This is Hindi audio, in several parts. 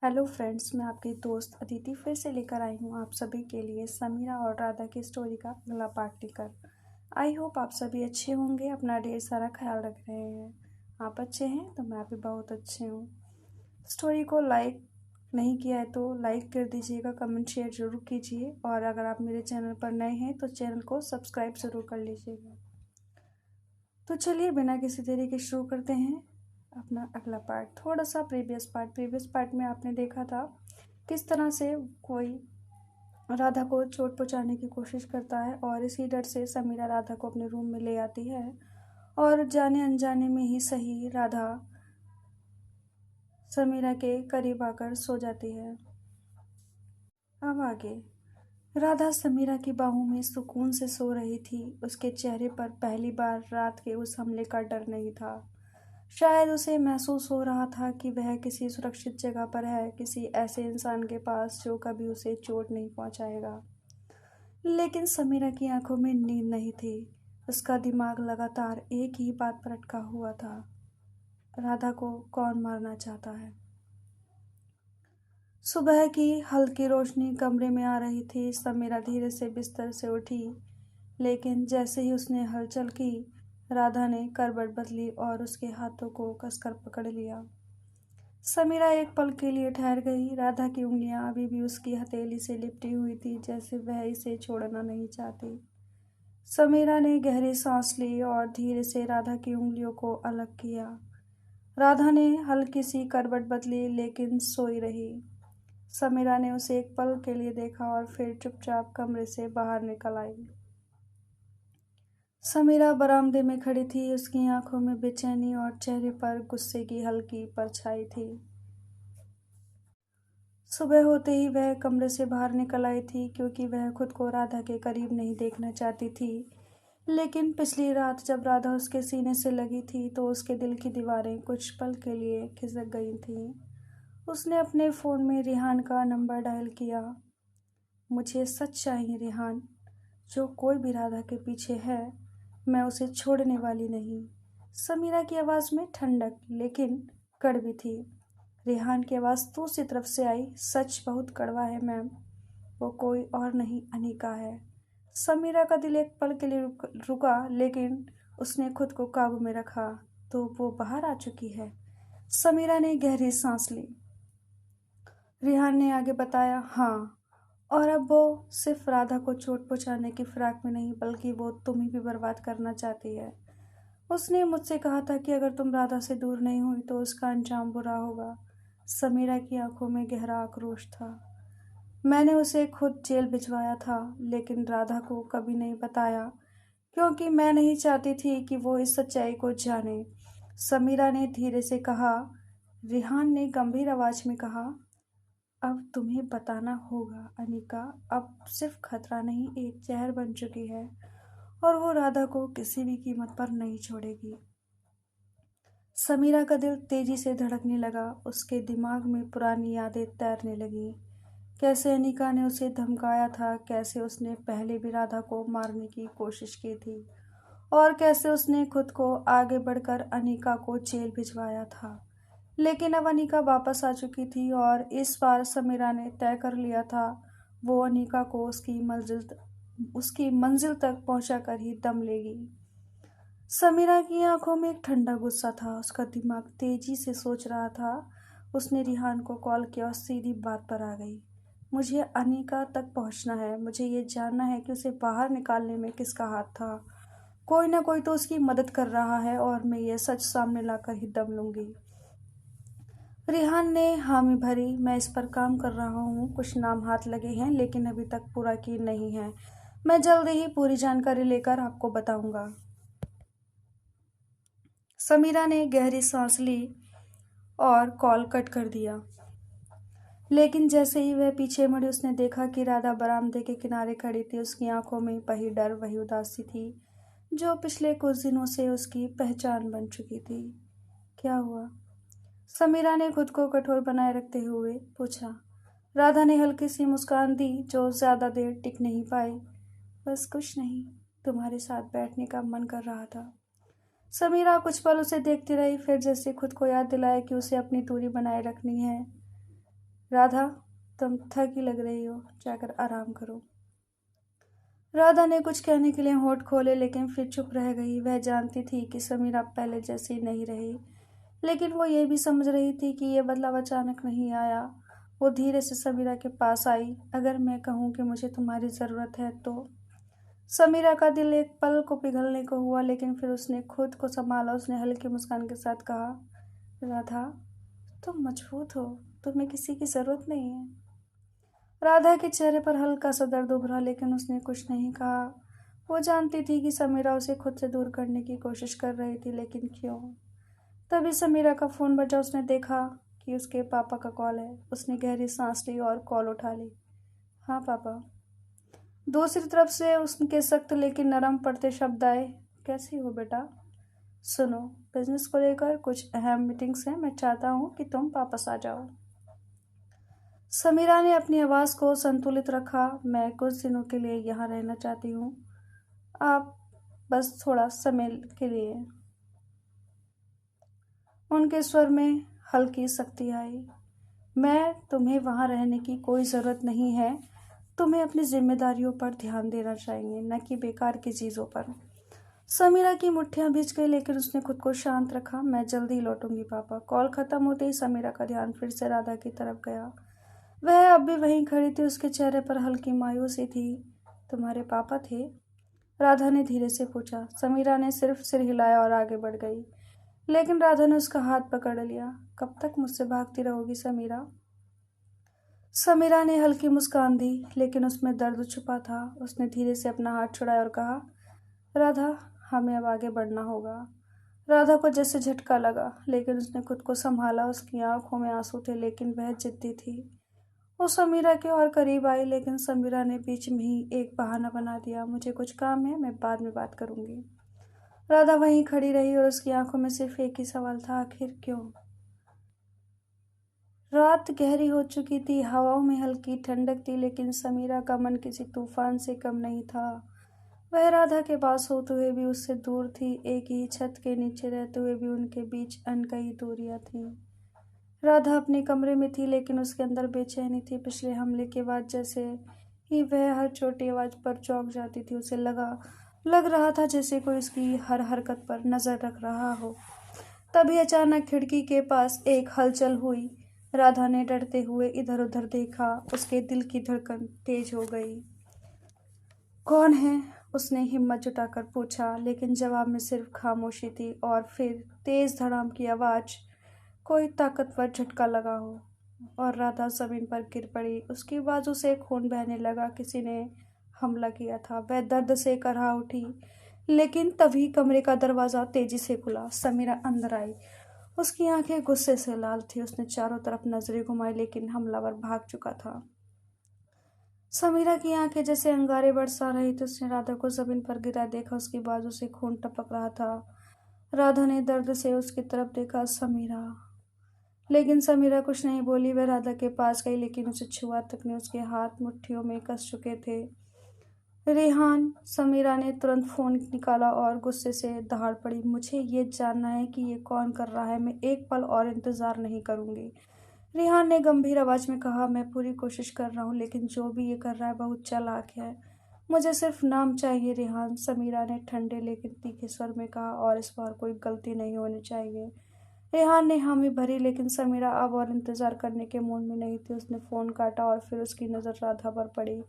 हेलो फ्रेंड्स, मैं आपकी दोस्त अदिति फिर से लेकर आई हूँ आप सभी के लिए समीरा और राधा की स्टोरी का अगला पार्ट लेकर। आई होप आप सभी अच्छे होंगे, अपना ढेर सारा ख्याल रख रहे हैं। आप अच्छे हैं तो मैं भी बहुत अच्छे हूँ। स्टोरी को लाइक नहीं किया है तो लाइक कर दीजिएगा, कमेंट शेयर ज़रूर कीजिए और अगर आप मेरे चैनल पर नए हैं तो चैनल को सब्सक्राइब ज़रूर कर लीजिएगा। तो चलिए बिना किसी देरी के शुरू करते हैं अपना अगला पार्ट। थोड़ा सा प्रीवियस पार्ट में आपने देखा था किस तरह से कोई राधा को चोट पहुंचाने की कोशिश करता है और इसी डर से समीरा राधा को अपने रूम में ले आती है और जाने अनजाने में ही सही राधा समीरा के करीब आकर सो जाती है। अब आगे राधा समीरा की बाहों में सुकून से सो रही थी। उसके चेहरे पर पहली बार रात के उस हमले का डर नहीं था। शायद उसे महसूस हो रहा था कि वह किसी सुरक्षित जगह पर है, किसी ऐसे इंसान के पास जो कभी उसे चोट नहीं पहुंचाएगा। लेकिन समीरा की आंखों में नींद नहीं थी। उसका दिमाग लगातार एक ही बात पर अटका हुआ था, राधा को कौन मारना चाहता है। सुबह की हल्की रोशनी कमरे में आ रही थी। समीरा धीरे से बिस्तर से उठी, लेकिन जैसे ही उसने हलचल की, राधा ने करवट बदली और उसके हाथों को कसकर पकड़ लिया। समीरा एक पल के लिए ठहर गई। राधा की उंगलियां अभी भी उसकी हथेली से लिपटी हुई थी, जैसे वह इसे छोड़ना नहीं चाहती। समीरा ने गहरी सांस ली और धीरे से राधा की उंगलियों को अलग किया। राधा ने हल्की सी करवट बदली, लेकिन सोई रही। समीरा ने उसे एक पल के लिए देखा और फिर चुपचाप कमरे से बाहर निकल आई। समीरा बरामदे में खड़ी थी। उसकी आंखों में बेचैनी और चेहरे पर गुस्से की हल्की परछाई थी। सुबह होते ही वह कमरे से बाहर निकल आई थी, क्योंकि वह खुद को राधा के करीब नहीं देखना चाहती थी। लेकिन पिछली रात जब राधा उसके सीने से लगी थी तो उसके दिल की दीवारें कुछ पल के लिए खिसक गई थीं। उसने अपने फ़ोन में रिहान का नंबर डायल किया। मुझे सच चाहिए रिहान, जो कोई भी राधा के पीछे है, मैं उसे छोड़ने वाली नहीं। समीरा की आवाज़ में ठंडक लेकिन कड़वी थी। रेहान की आवाज़ दूसरी तरफ से आई। सच बहुत कड़वा है मैम, वो कोई और नहीं अनीका है। समीरा का दिल एक पल के लिए रुका, लेकिन उसने खुद को काबू में रखा। तो वो बाहर आ चुकी है। समीरा ने गहरी सांस ली। रेहान ने आगे बताया, हाँ, और अब वो सिर्फ राधा को चोट पहुंचाने की फिराक में नहीं, बल्कि वो तुम्हें भी बर्बाद करना चाहती है। उसने मुझसे कहा था कि अगर तुम राधा से दूर नहीं हुई तो उसका अंजाम बुरा होगा। समीरा की आंखों में गहरा आक्रोश था। मैंने उसे खुद जेल भिजवाया था, लेकिन राधा को कभी नहीं बताया, क्योंकि मैं नहीं चाहती थी कि वो इस सच्चाई को जाने। समीरा ने धीरे से कहा। रिहान ने गंभीर आवाज में कहा, अब तुम्हें बताना होगा अनीका। अब सिर्फ खतरा नहीं, एक जहर बन चुकी है और वो राधा को किसी भी कीमत पर नहीं छोड़ेगी। समीरा का दिल तेजी से धड़कने लगा। उसके दिमाग में पुरानी यादें तैरने लगीं। कैसे अनीका ने उसे धमकाया था, कैसे उसने पहले भी राधा को मारने की कोशिश की थी और कैसे उसने खुद को आगे बढ़कर अनीका को जेल भिजवाया था। लेकिन अब अनीका वापस आ चुकी थी और इस बार समीरा ने तय कर लिया था, वो अनीका को उसकी मंजिल तक पहुंचा कर ही दम लेगी। समीरा की आंखों में एक ठंडा गुस्सा था। उसका दिमाग तेजी से सोच रहा था। उसने रिहान को कॉल किया और सीधी बात पर आ गई। मुझे अनीका तक पहुंचना है। मुझे ये जानना है कि उसे बाहर निकालने में किसका हाथ था। कोई ना कोई तो उसकी मदद कर रहा है और मैं ये सच सामने लाकर ही दम लूंगी। रिहान ने हामी भरी। मैं इस पर काम कर रहा हूँ, कुछ नाम हाथ लगे हैं, लेकिन अभी तक पूरा की नहीं है। मैं जल्दी ही पूरी जानकारी लेकर आपको बताऊंगा। समीरा ने गहरी सांस ली और कॉल कट कर दिया। लेकिन जैसे ही वह पीछे मुड़ी, उसने देखा कि राधा बरामदे के किनारे खड़ी थी। उसकी आंखों में वही डर, वही उदासी थी जो पिछले कुछ दिनों से उसकी पहचान बन चुकी थी। क्या हुआ? समीरा ने खुद को कठोर बनाए रखते हुए पूछा। राधा ने हल्की सी मुस्कान दी, जो ज्यादा देर टिक नहीं पाई। बस कुछ नहीं, तुम्हारे साथ बैठने का मन कर रहा था। समीरा कुछ पल उसे देखती रही, फिर जैसे खुद को याद दिलाया कि उसे अपनी दूरी बनाए रखनी है, राधा, तुम थकी लग रही हो, जाकर आराम करो। राधा ने कुछ कहने के लिए होंठ खोले लेकिन फिर चुप रह गई। वह जानती थी कि समीरा पहले जैसी नहीं रही, लेकिन वो ये भी समझ रही थी कि ये बदलाव अचानक नहीं आया। वो धीरे से समीरा के पास आई। अगर मैं कहूँ कि मुझे तुम्हारी ज़रूरत है तो? समीरा का दिल एक पल को पिघलने को हुआ, लेकिन फिर उसने खुद को संभाला। उसने हल्की मुस्कान के साथ कहा, राधा, तुम मजबूत हो, तुम्हें किसी की ज़रूरत नहीं है। राधा के चेहरे पर हल्का सा दर्द उभरा, लेकिन उसने कुछ नहीं कहा। वो जानती थी कि समीरा उसे खुद से दूर करने की कोशिश कर रही थी, लेकिन क्यों? तभी समीरा का फ़ोन बजा। उसने देखा कि उसके पापा का कॉल है। उसने गहरी सांस ली और कॉल उठा ली। हाँ पापा। दूसरी तरफ से उसके सख्त लेकिन नरम पड़ते शब्द आए, कैसी हो बेटा? सुनो, बिजनेस को लेकर कुछ अहम मीटिंग्स हैं, मैं चाहता हूँ कि तुम वापस आ जाओ। समीरा ने अपनी आवाज़ को संतुलित रखा। मैं कुछ दिनों के लिए यहाँ रहना चाहती हूँ, आप बस थोड़ा समय के लिए। उनके स्वर में हल्की सख्ती आई। मैं तुम्हें वहाँ रहने की कोई ज़रूरत नहीं है। तुम्हें अपनी जिम्मेदारियों पर ध्यान देना चाहिए, न कि बेकार की चीज़ों पर। समीरा की मुट्ठियां भिज गई, लेकिन उसने खुद को शांत रखा। मैं जल्दी लौटूंगी पापा। कॉल खत्म होते ही समीरा का ध्यान फिर से राधा की तरफ गया। वह अब भी वहीं खड़ी थी। उसके चेहरे पर हल्की मायूसी थी। तुम्हारे पापा थे? राधा ने धीरे से पूछा। समीरा ने सिर्फ सिर हिलाया और आगे बढ़ गई, लेकिन राधा ने उसका हाथ पकड़ लिया। कब तक मुझसे भागती रहोगी समीरा? समीरा ने हल्की मुस्कान दी, लेकिन उसमें दर्द छुपा था। उसने धीरे से अपना हाथ छुड़ाया और कहा, राधा, हमें अब आगे बढ़ना होगा। राधा को जैसे झटका लगा, लेकिन उसने खुद को संभाला। उसकी आंखों में आंसू थे, लेकिन वह जिद्दी थी। वो समीरा के और करीब आई, लेकिन समीरा ने बीच में ही एक बहाना बना दिया। मुझे कुछ काम है, मैं बाद में बात करूंगी। राधा वहीं खड़ी रही और उसकी आंखों में सिर्फ एक ही सवाल था, आखिर क्यों? रात गहरी हो चुकी थी। हवाओं में हल्की ठंडक थी, लेकिन समीरा का मन किसी तूफान से कम नहीं था। वह राधा के पास होते हुए भी उससे दूर थी। एक ही छत के नीचे रहते हुए भी उनके बीच अनकही दूरियां थीं। राधा अपने कमरे में थी, लेकिन उसके अंदर बेचैनी थी। पिछले हमले के बाद जैसे ही वह हर छोटी आवाज पर चौंक जाती थी। उसे लग रहा था जैसे कोई उसकी हर हरकत पर नजर रख रहा हो। तभी अचानक खिड़की के पास एक हलचल हुई। राधा ने डरते हुए इधर उधर देखा। उसके दिल की धड़कन तेज हो गई। कौन है? उसने हिम्मत जुटाकर पूछा, लेकिन जवाब में सिर्फ खामोशी थी और फिर तेज धड़ाम की आवाज। कोई ताकतवर झटका लगा हो और राधा जमीन पर गिर पड़ी। उसकी बाजू से खून बहने लगा। किसी ने हमला किया था। वह दर्द से करहा उठी, लेकिन तभी कमरे का दरवाजा तेजी से खुला। समीरा अंदर आई। उसकी आंखें गुस्से से लाल थी। उसने चारों तरफ नजरें घुमाई, लेकिन हमलावर भाग चुका था। समीरा की आंखें जैसे अंगारे बरसा रही थी। उसने राधा को जमीन पर गिरा देखा। उसकी बाजू से खून टपक रहा था। राधा ने दर्द से उसकी तरफ देखा। समीरा। लेकिन समीरा कुछ नहीं बोली। वह राधा के पास गई, लेकिन उसे छुआ तक नहीं। उसके हाथ मुट्ठियों में कस चुके थे। रेहान। समीरा ने तुरंत फोन निकाला और गुस्से से दहाड़ पड़ी। मुझे ये जानना है कि ये कौन कर रहा है। मैं एक पल और इंतजार नहीं करूंगी। रेहान ने गंभीर आवाज में कहा, मैं पूरी कोशिश कर रहा हूँ, लेकिन जो भी ये कर रहा है बहुत चालाक है। मुझे सिर्फ नाम चाहिए रेहान। समीरा ने ठंडे लेकिन तीखे स्वर में कहा, और इस बार कोई गलती नहीं होनी चाहिए। रेहान ने हामी भरी, लेकिन समीरा अब और इंतजार करने के मूड में नहीं थी। उसने फोन काटा और फिर उसकी नजर राधा पर पड़ी।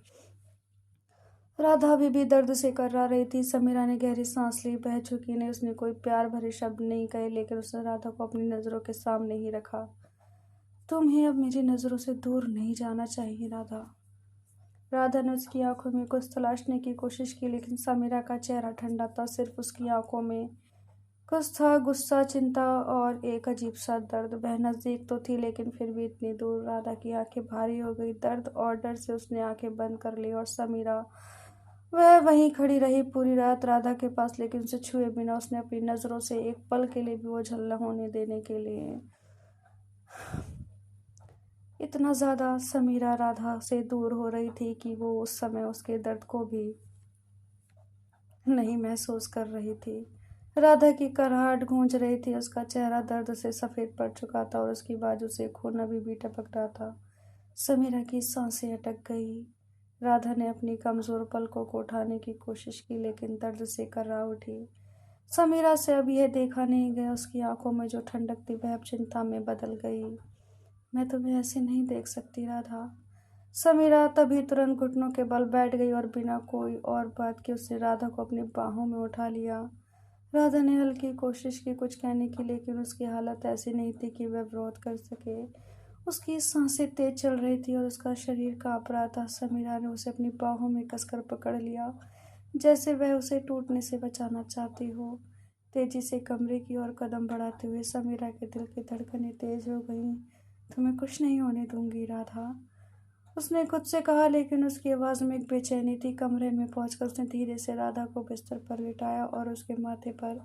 राधा अभी भी दर्द से कर्रा रही थी। समीरा ने गहरी सांस ली। वह झुकी नहीं। उसने कोई प्यार भरे शब्द नहीं कहे, लेकिन उसने राधा को अपनी नजरों के सामने ही रखा। तुम्हें अब मेरी नजरों से दूर नहीं जाना चाहिए राधा। राधा ने उसकी आंखों में कुछ तलाशने की कोशिश की, लेकिन समीरा का चेहरा ठंडा था। सिर्फ उसकी आंखों में कुछ था, गुस्सा, चिंता और एक अजीब सा दर्द। वह नजदीक तो थी, लेकिन फिर भी इतनी दूर। राधा की आंखें भारी हो गई। दर्द और डर से उसने आंखें बंद कर ली। और समीरा, वह वहीं खड़ी रही पूरी रात राधा के पास, लेकिन उसे छुए बिना। उसने अपनी नजरों से एक पल के लिए भी ओझल न होने देने के लिए इतना ज्यादा समीरा राधा से दूर हो रही थी कि वो उस समय उसके दर्द को भी नहीं महसूस कर रही थी। राधा की कराहट गूंज रही थी। उसका चेहरा दर्द से सफेद पड़ चुका था और उसकी बाजू से खून अभी भी टपक रहा था। समीरा की सांसें अटक गई। राधा ने अपनी कमजोर पलकों को उठाने की कोशिश की, लेकिन दर्द से कर्रा उठी। समीरा से अब यह देखा नहीं गया। उसकी आंखों में जो ठंडक थी वह अब चिंता में बदल गई। मैं तुम्हें ऐसे नहीं देख सकती राधा। समीरा तभी तुरंत घुटनों के बल बैठ गई और बिना कोई और बात के उसने राधा को अपनी बाहों में उठा लिया। राधा ने हल्की कोशिश की कुछ कहने की, लेकिन उसकी हालत ऐसी नहीं थी कि वह विरोध कर सके। उसकी सांसें तेज चल रही थी और उसका शरीर कांप रहा था। समीरा ने उसे अपनी बाहों में कसकर पकड़ लिया, जैसे वह उसे टूटने से बचाना चाहती हो। तेजी से कमरे की ओर कदम बढ़ाते हुए समीरा के दिल की धड़कनें तेज हो गईं। तुम्हें कुछ नहीं होने दूंगी राधा, उसने खुद से कहा, लेकिन उसकी आवाज़ में एक बेचैनी थी। कमरे में पहुंचकर उसने धीरे से राधा को बिस्तर पर लिटाया और उसके माथे पर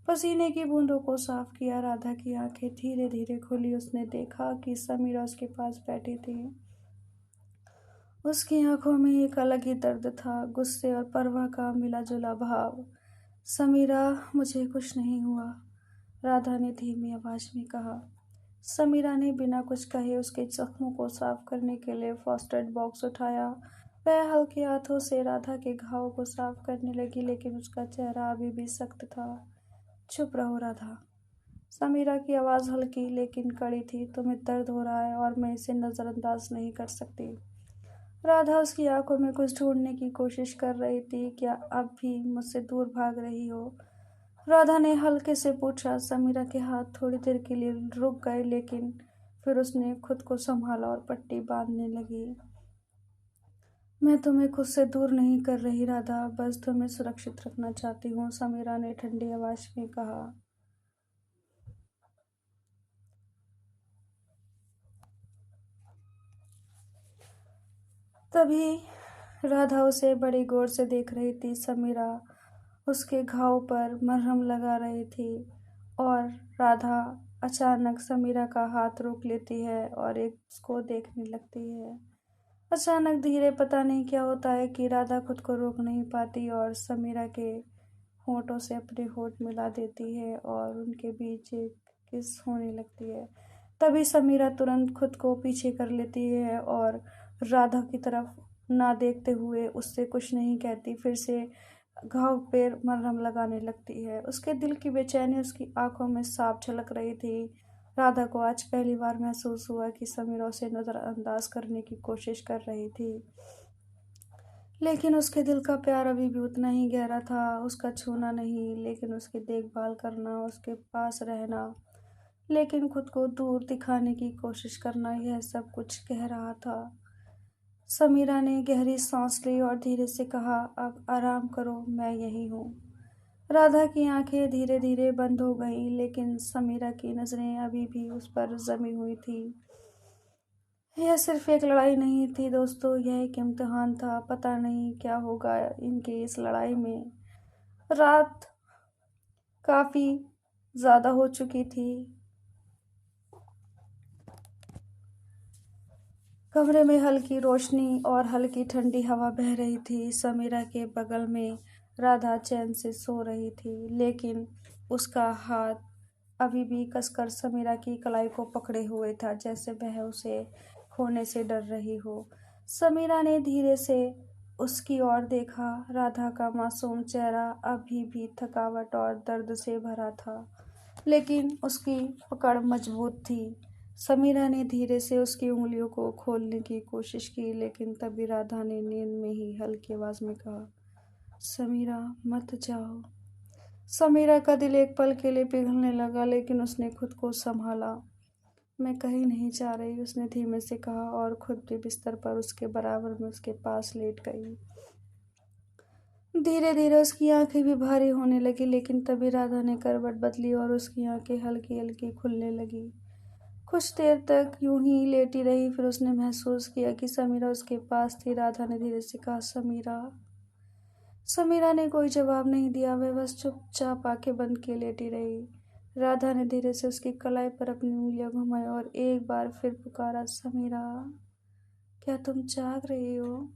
पसीने की बूंदों को साफ किया। राधा की आंखें धीरे धीरे खुली। उसने देखा कि समीरा उसके पास बैठी थी। उसकी आंखों में एक अलग ही दर्द था, गुस्से और परवाह का मिला जुला भाव। समीरा, मुझे कुछ नहीं हुआ, राधा ने धीमी आवाज में कहा। समीरा ने बिना कुछ कहे उसके जख्मों को साफ करने के लिए फर्स्ट एड बॉक्स उठाया। वह हल्के हाथों से राधा के घाव को साफ करने लगी, लेकिन उसका चेहरा अभी भी सख्त था। चुप रहो राधा, समीरा की आवाज़ हल्की लेकिन कड़ी थी। तुम्हें दर्द हो रहा है और मैं इसे नज़रअंदाज नहीं कर सकती। राधा उसकी आंखों में कुछ ढूंढने की कोशिश कर रही थी। क्या अब भी मुझसे दूर भाग रही हो? राधा ने हल्के से पूछा। समीरा के हाथ थोड़ी देर के लिए रुक गए, लेकिन फिर उसने खुद को संभाला और पट्टी बांधने लगी। मैं तुम्हें खुद से दूर नहीं कर रही राधा, बस तुम्हें सुरक्षित रखना चाहती हूँ, समीरा ने ठंडी आवाज में कहा। तभी राधा उसे बड़ी गौर से देख रही थी। समीरा उसके घाव पर मरहम लगा रही थी और राधा अचानक समीरा का हाथ रोक लेती है और एक उसको देखने लगती है। अचानक धीरे, पता नहीं क्या होता है कि राधा खुद को रोक नहीं पाती और समीरा के होठों से अपने होठ मिला देती है और उनके बीच एक किस होने लगती है। तभी समीरा तुरंत खुद को पीछे कर लेती है और राधा की तरफ ना देखते हुए उससे कुछ नहीं कहती, फिर से घाव पे मरहम लगाने लगती है। उसके दिल की बेचैनी उसकी आंखों में साफ झलक रही थी। राधा को आज पहली बार महसूस हुआ कि समीरा उसे नज़रअंदाज करने की कोशिश कर रही थी, लेकिन उसके दिल का प्यार अभी भी उतना ही गहरा था। उसका छूना नहीं, लेकिन उसकी देखभाल करना, उसके पास रहना, लेकिन खुद को दूर दिखाने की कोशिश करना, यह सब कुछ कह रहा था। समीरा ने गहरी सांस ली और धीरे से कहा, अब आराम करो, मैं यहीं हूँ। राधा की आंखें धीरे धीरे बंद हो गईं, लेकिन समीरा की नज़रें अभी भी उस पर जमी हुई थी। यह सिर्फ एक लड़ाई नहीं थी दोस्तों, यह एक इम्तिहान था। पता नहीं क्या होगा इनकी इस लड़ाई में। रात काफ़ी ज़्यादा हो चुकी थी। कमरे में हल्की रोशनी और हल्की ठंडी हवा बह रही थी। समीरा के बगल में राधा चैन से सो रही थी, लेकिन उसका हाथ अभी भी कसकर समीरा की कलाई को पकड़े हुए था, जैसे वह उसे खोने से डर रही हो। समीरा ने धीरे से उसकी ओर देखा। राधा का मासूम चेहरा अभी भी थकावट और दर्द से भरा था, लेकिन उसकी पकड़ मजबूत थी। समीरा ने धीरे से उसकी उंगलियों को खोलने की कोशिश की, लेकिन तभी राधा ने नींद में ही हल्की आवाज में कहा, समीरा मत जाओ। समीरा का दिल एक पल के लिए पिघलने लगा, लेकिन उसने खुद को संभाला। मैं कहीं नहीं जा रही, उसने धीमे से कहा और खुद भी बिस्तर पर उसके बराबर में उसके पास लेट गई। धीरे धीरे उसकी आंखें भी भारी होने लगी, लेकिन तभी राधा ने करवट बदली और उसकी आंखें हल्की हल्की खुलने लगी। कुछ देर तक यूं ही लेटी रही, फिर उसने महसूस किया कि समीरा उसके पास थी। राधा ने धीरे से कहा, समीरा। समीरा ने कोई जवाब नहीं दिया, वह बस चुपचाप आंखें बंद किए लेटी रही। राधा ने धीरे से उसकी कलाई पर अपनी उंगलियां घुमाई और एक बार फिर पुकारा, समीरा, क्या तुम जाग रही हो?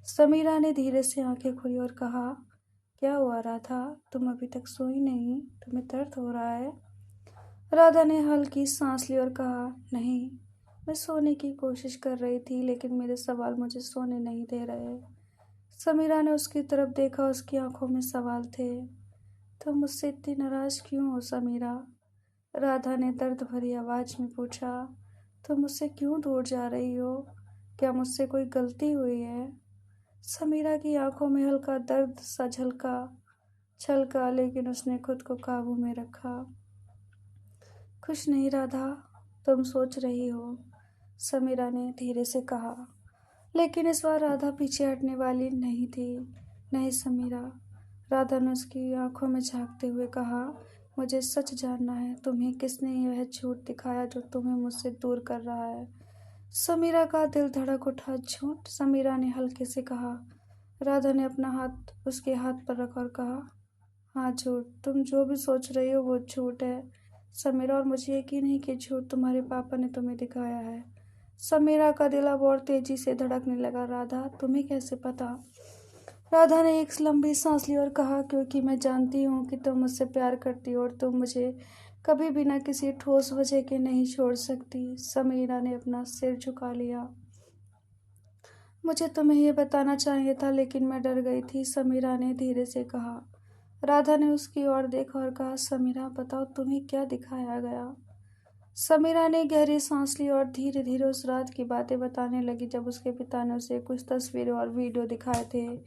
समीरा ने धीरे से आंखें खोली और कहा, क्या हुआ राधा, तुम अभी तक सोई नहीं? तुम्हें दर्द हो रहा है? राधा ने हल्की सांस ली और कहा, नहीं, मैं सोने की कोशिश कर रही थी लेकिन मेरे सवाल मुझे सोने नहीं दे रहे। समीरा ने उसकी तरफ देखा, उसकी आंखों में सवाल थे। तुम मुझसे इतनी नाराज क्यों हो समीरा? राधा ने दर्द भरी आवाज में पूछा। तुम मुझसे क्यों दूर जा रही हो? क्या मुझसे कोई गलती हुई है? समीरा की आंखों में हल्का दर्द सा झलका छलका, लेकिन उसने खुद को काबू में रखा। खुश नहीं राधा, तुम सोच रही हो, समीरा ने धीरे से कहा। लेकिन इस बार राधा पीछे हटने वाली नहीं थी। नहीं समीरा, राधा ने उसकी आंखों में झांकते हुए कहा, मुझे सच जानना है, तुम्हें किसने यह झूठ दिखाया जो तुम्हें मुझसे दूर कर रहा है? समीरा का दिल धड़क उठा। झूठ? समीरा ने हल्के से कहा। राधा ने अपना हाथ उसके हाथ पर रखा और कहा, हाँ झूठ। तुम जो भी सोच रही हो वो झूठ है समीरा, और मुझे यकीन है कि झूठ तुम्हारे पापा ने तुम्हें दिखाया है। समीरा का दिल अब और तेजी से धड़कने लगा। राधा, तुम्हें कैसे पता? राधा ने एक लंबी सांस ली और कहा, क्योंकि मैं जानती हूँ कि तुम मुझसे प्यार करती हो और तुम मुझे कभी बिना किसी ठोस वजह के नहीं छोड़ सकती। समीरा ने अपना सिर झुका लिया। मुझे तुम्हें यह बताना चाहिए था लेकिन मैं डर गई थी, समीरा ने धीरे से कहा। राधा ने उसकी ओर देखा और कहा, समीरा बताओ तुम्हें क्या दिखाया गया? समीरा ने गहरी सांस ली और धीरे धीरे उस रात की बातें बताने लगी जब उसके पिता ने उसे कुछ तस्वीरें और वीडियो दिखाए थे।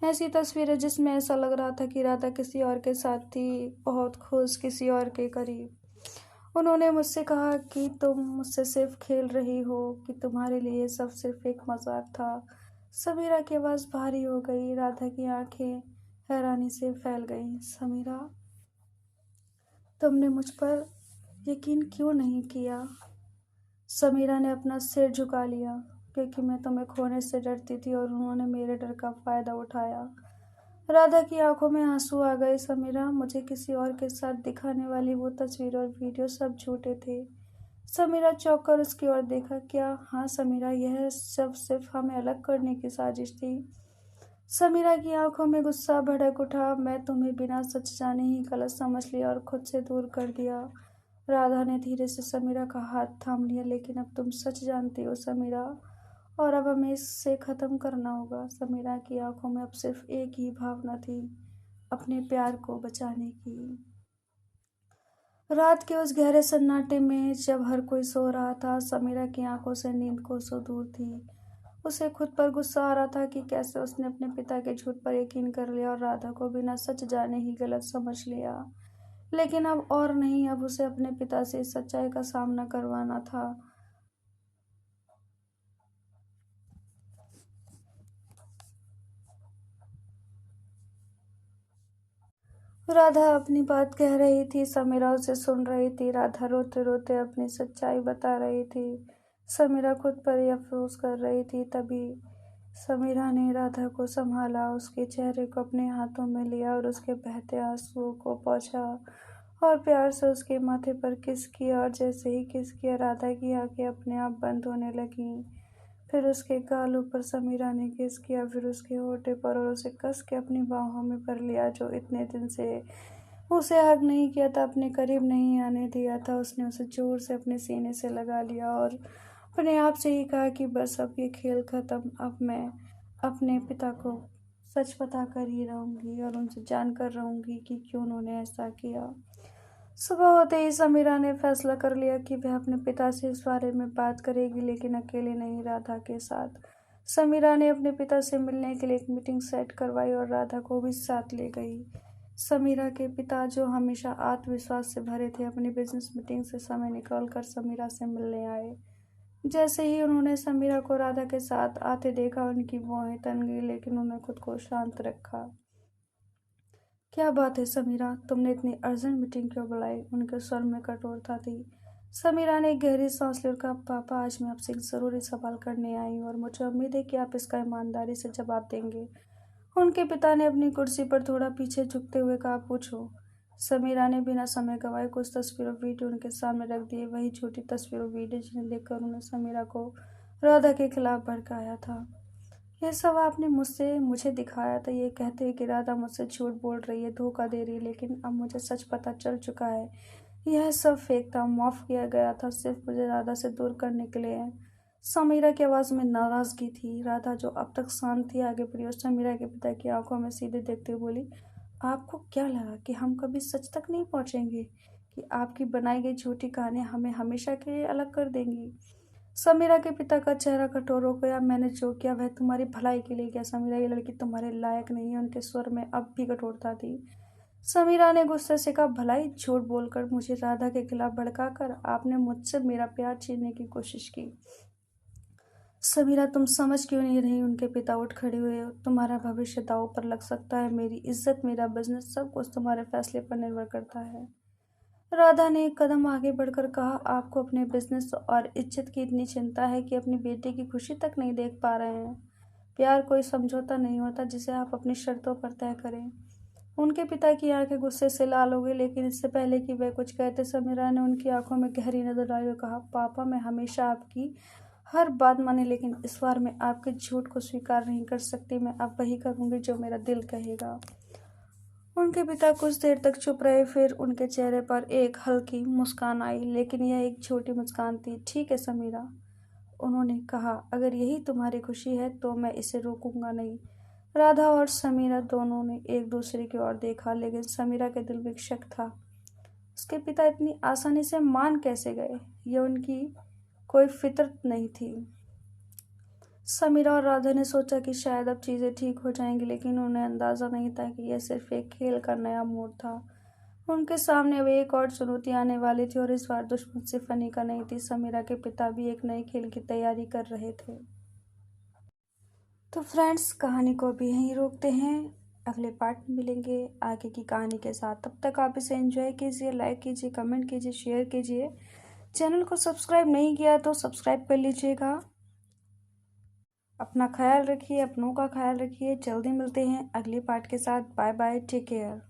ऐसी तस्वीरें जिसमें ऐसा लग रहा था कि राधा किसी और के साथ थी, बहुत खुश, किसी और के करीब। उन्होंने मुझसे कहा कि तुम मुझसे सिर्फ खेल रही हो, कि तुम्हारे लिए ये सब सिर्फ एक मजाक था। समीरा की आवाज़ भारी हो गई। राधा की आंखें हैरानी से फैल गईं। समीरा, तुमने मुझ पर यकीन क्यों नहीं किया? समीरा ने अपना सिर झुका लिया। क्योंकि मैं तुम्हें खोने से डरती थी और उन्होंने मेरे डर का फायदा उठाया। राधा की आंखों में आंसू आ गए। समीरा, मुझे किसी और के साथ दिखाने वाली वो तस्वीर और वीडियो सब झूठे थे। समीरा चौंक कर उसकी ओर देखा। क्या? हाँ समीरा, यह सब सिर्फ हमें अलग करने की साजिश थी। समीरा की आंखों में गुस्सा भड़क उठा। मैं तुम्हें बिना सच जाने ही गलत समझ लिया और खुद से दूर कर दिया। राधा ने धीरे से समीरा का हाथ थाम लिया। लेकिन अब तुम सच जानती हो समीरा, और अब हमें इससे ख़त्म करना होगा। समीरा की आंखों में अब सिर्फ एक ही भावना थी, अपने प्यार को बचाने की। रात के उस गहरे सन्नाटे में जब हर कोई सो रहा था, समीरा की आंखों से नींद कोसों दूर थी। उसे खुद पर गुस्सा आ रहा था कि कैसे उसने अपने पिता के झूठ पर यकीन कर लिया और राधा को बिना सच जाने ही गलत समझ लिया। लेकिन अब और नहीं, अब उसे अपने पिता से इस सच्चाई का सामना करवाना था। राधा अपनी बात कह रही थी, समीरा उसे सुन रही थी। राधा रोते रोते अपनी सच्चाई बता रही थी। समीरा खुद पर ही अफसोस कर रही थी। तभी समीरा ने राधा को संभाला, उसके चेहरे को अपने हाथों में लिया और उसके बहते आंसुओं को पोंछा और प्यार से उसके माथे पर किस किया। और जैसे ही किस किया, राधा की आंखें अपने आप बंद होने लगीं। फिर उसके गालों पर समीरा ने किस किया, फिर उसके होठे पर, और उसे कस के अपनी बाहों में भर लिया। जो इतने दिन से उसे हग नहीं किया था, अपने करीब नहीं आने दिया था, उसने उसे जोर से अपने सीने से लगा लिया और अपने आप से ही कहा कि बस अब ये खेल खत्म। अब मैं अपने पिता को सच बता कर ही रहूंगी और उनसे जान कर रहूंगी कि क्यों उन्होंने ऐसा किया। सुबह होते ही समीरा ने फैसला कर लिया कि वह अपने पिता से इस बारे में बात करेगी, लेकिन अकेले नहीं, राधा के साथ। समीरा ने अपने पिता से मिलने के लिए एक मीटिंग सेट करवाई और राधा को भी साथ ले गई। समीरा के पिता, जो हमेशा आत्मविश्वास से भरे थे, अपनी बिजनेस मीटिंग से समय निकालकर समीरा से मिलने आए। जैसे ही उन्होंने समीरा को राधा के साथ आते देखा, उनकी भौहें तन गई, लेकिन उन्होंने खुद को शांत रखा। क्या बात है समीरा, तुमने इतनी अर्जेंट मीटिंग क्यों बुलाई? उनके स्वर में कठोरता थी। समीरा ने एक गहरी सांस ली और कहा, पापा, आज मैं आपसे एक ज़रूरी सवाल करने आई हूँ और मुझे उम्मीद है कि आप इसका ईमानदारी से जवाब देंगे। उनके पिता ने अपनी कुर्सी पर थोड़ा पीछे झुकते हुए कहा, पूछो। समीरा ने बिना समय गंवाए कुछ तस्वीर और वीडियो उनके सामने रख दिए। वही छोटी तस्वीर और वीडियो जिन्हें देखकर उन्होंने समीरा को राधा के खिलाफ भड़काया था। यह सब आपने मुझे दिखाया था, ये कहते हैं कि राधा मुझसे झूठ बोल रही है, धोखा दे रही है, लेकिन अब मुझे सच पता चल चुका है। यह सब फेक था, माफ़ किया गया था सिर्फ मुझे राधा से दूर करने के लिए। समीरा की आवाज़ में नाराज़गी थी। राधा जो अब तक शांत थी आगे बढ़ी और समीरा के पिता की आंखों में सीधे देखते हुए बोली, आपको क्या लगा कि हम कभी सच तक नहीं पहुंचेंगे, कि आपकी बनाई गई झूठी कहानियां हमें हमेशा के लिए अलग कर देंगी? समीरा के पिता का चेहरा कठोर हो गया। मैंने जो किया वह तुम्हारी भलाई के लिए किया समीरा, ये लड़की तुम्हारे लायक नहीं है। उनके स्वर में अब भी कठोरता थी। समीरा ने गुस्से से कहा, भलाई? झूठ बोलकर, मुझे राधा के खिलाफ भड़काकर आपने मुझसे मेरा प्यार छीनने की कोशिश की। समीरा, तुम समझ क्यों नहीं रही? उनके पिता उठ खड़े हुए। तुम्हारा भविष्य दांव पर लग सकता है, मेरी इज्जत, मेरा बिजनेस, सब कुछ तुम्हारे फैसले पर निर्भर करता है। राधा ने एक कदम आगे बढ़कर कहा, आपको अपने बिजनेस और इज्जत की इतनी चिंता है कि अपनी बेटी की खुशी तक नहीं देख पा रहे हैं। प्यार कोई समझौता नहीं होता जिसे आप अपनी शर्तों पर तय करें। उनके पिता की आंखें गुस्से से लाल हो गई, लेकिन इससे पहले कि वह कुछ कहते समीरा ने उनकी आंखों में गहरी नजर डाली और कहा, पापा, मैं हमेशा आपकी हर बात माने, लेकिन इस बार मैं आपके झूठ को स्वीकार नहीं कर सकती। मैं अब वही करूंगी जो मेरा दिल कहेगा। उनके पिता कुछ देर तक चुप रहे, फिर उनके चेहरे पर एक हल्की मुस्कान आई, लेकिन यह एक छोटी मुस्कान थी। ठीक है समीरा, उन्होंने कहा, अगर यही तुम्हारी खुशी है तो मैं इसे रोकूंगा नहीं। राधा और समीरा दोनों ने एक दूसरे की ओर देखा, लेकिन समीरा के दिल में एक शक था। उसके पिता इतनी आसानी से मान कैसे गए? यह उनकी कोई फितरत नहीं थी। समीरा और राधा ने सोचा कि शायद अब चीज़ें ठीक हो जाएंगी, लेकिन उन्हें अंदाज़ा नहीं था कि यह सिर्फ एक खेल का नया मोड़ था। उनके सामने अब एक और चुनौती आने वाली थी, और इस बार दुश्मन सिर्फ फनी का नहीं थी। समीरा के पिता भी एक नए खेल की तैयारी कर रहे थे। तो फ्रेंड्स, कहानी को अभी यहीं रोकते हैं। अगले पार्ट में मिलेंगे आगे की कहानी के साथ। तब तक आप इसे एंजॉय कीजिए, लाइक कीजिए, कमेंट कीजिए, शेयर कीजिए। चैनल को सब्सक्राइब नहीं किया तो सब्सक्राइब कर लीजिएगा। अपना ख्याल रखिए, अपनों का ख्याल रखिए। जल्दी मिलते हैं अगले पार्ट के साथ। Bye bye, take care.